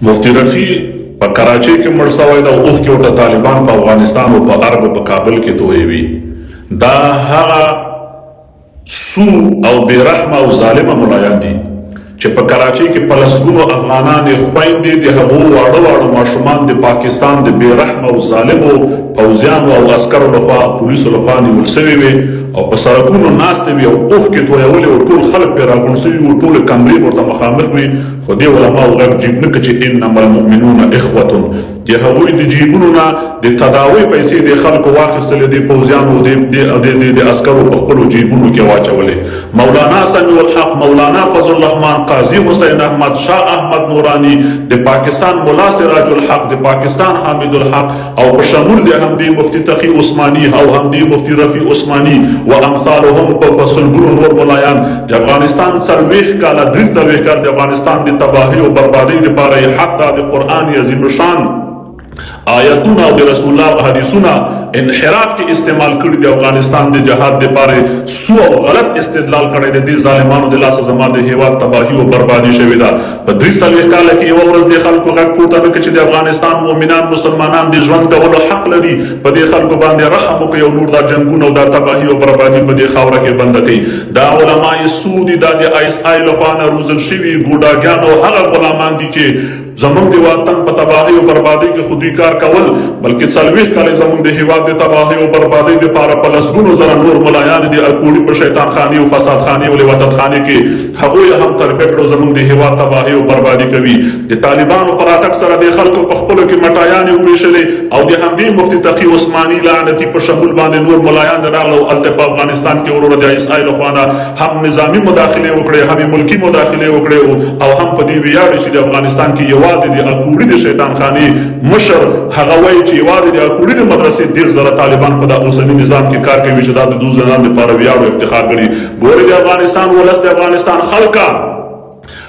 مفتی رفیع په کراچۍ کې مړ شوی دی او اوښکې ورته طالبان په افغانستان او په ارګ او په کابل کې تویوي. دا هغه سو او بېرحمه او ظالمه ملایان دي چې په کراچۍ کې په لسګونو افغانان خویندې د هغو واړه واړه ماشومان د پاکستان د بېرحمه او ظالمو پوځیانو او عسکرو لخوا پولیسو لخوا نیول سوي وي او په سړکونو ناستې وي او اوښکې تویولې او ټول خلک پرې راغونډ سوي وي، ټولې کمرې ورته مخامخ وي. خو دې علماو غږ جیب نه کړ چې انما المؤمنون اخوة، د هغوی د جیبونو نه د تداوۍ پیسې د خلکو واخیستلې، د پوځیانو د عسکرو په خپلو جیبونو کې واچولې. مولانا سمیع الحق، مولانا فضل الرحمن، قاضي حسین احمد، شاه احمد نورانی، د پاکستان ملا سراج الحق، د پاکستان حامد الحق او په شمول د همدې مفتی تقی عثماني او همدې مفتی رفیع عثماني و امثالهم په سلګونو نور ملایان د افغانستان 40 کاله 30 کال د افغانستان د تباهي او بربادۍ لپاره حتی د قرآن عظیم شان آیتونه او د رسول الله حدیثونه انحراف کې استعمال کړي د افغانستان د جهاد لپاره سو او غلط استدلال کړي د دې ظالمانو د لاسه زما د هیواد تباهي او بربادي شوې ده. په 3 کال کې یو ورځ د خلکو غږ پورته نه کړي چې د افغانستان مؤمنان مسلمانان د ژوند کولو حق لري، په دې خلکو باندې رحم وکړي او نور دا جنګونه او دا تباهي او بربادي په دې خاوره کې بند کړي. دا علماء سعودي دا د ISI لخوا نه روزل شوي ګوډاګیان او هغه غلامان دي چې زمونږ د وطن په تباهي او بربادۍ کې خودي کار کول، بلکې 40 کال زمونږ د هیواد د تباهي او بربادۍ لپاره په لسګونو زره نور ملایان دي اکوړي په شیطان خاني او فساد خاني او لوطن خاني کې هغوی هم تربیه کړو زمونږ د هیواد تباهي او بربادي کوي. د طالبانو پر راتګ سره د خلکو په خپلو کې مټایانې وویشلې او د همدې مفتی تقي عثماني لعنتي په شمول باندې نور ملایان راغلل او هلته په افغانستان کې ورور د ISI لخوا نه هم نظامي مداخلې وکړې، هم ملکي مداخلې وکړې او هم په دې ویاړ چې د افغانستان کې یوازې د اکوړي د شیطان خاني مشر هغه وایي چې یوازې د اکوړي د مدرسې 10,000 طالبان په دا اوسني نظام کې کار کوي چې دا د 12 نظام لپاره ویاړ او افتخار ګڼي. ګورې د افغانستان ولس، د افغانستان خلکه،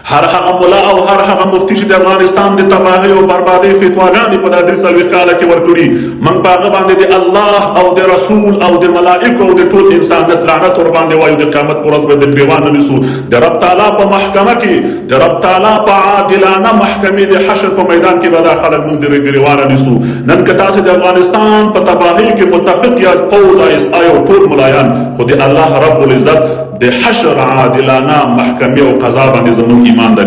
هر هغه ملا او هر هغه مفتی چې د افغانستان د تباهي او بربادۍ فتواګانې په 3 کال کې ورکړي، موږ په هغه باندې د الله او د رسول او د ملائکو او د ټول انسانیت لعنت ور باندې وایو. د قیامت پر ورځ به د ګریوان نیسو د رب تعالی په محکمه کې، د رب تعالی په عادلانه محکمې د حشر په میدان کې به دا خلک موږ د ګریوان نیسو. نن که تاسو د افغانستان په تباهۍ کې متفق یاست، فوز ISI او ټول ملایان، خو د الله رب العزت د حشر عادلانه محکمې او قضا باندې زموږ ایمان دی.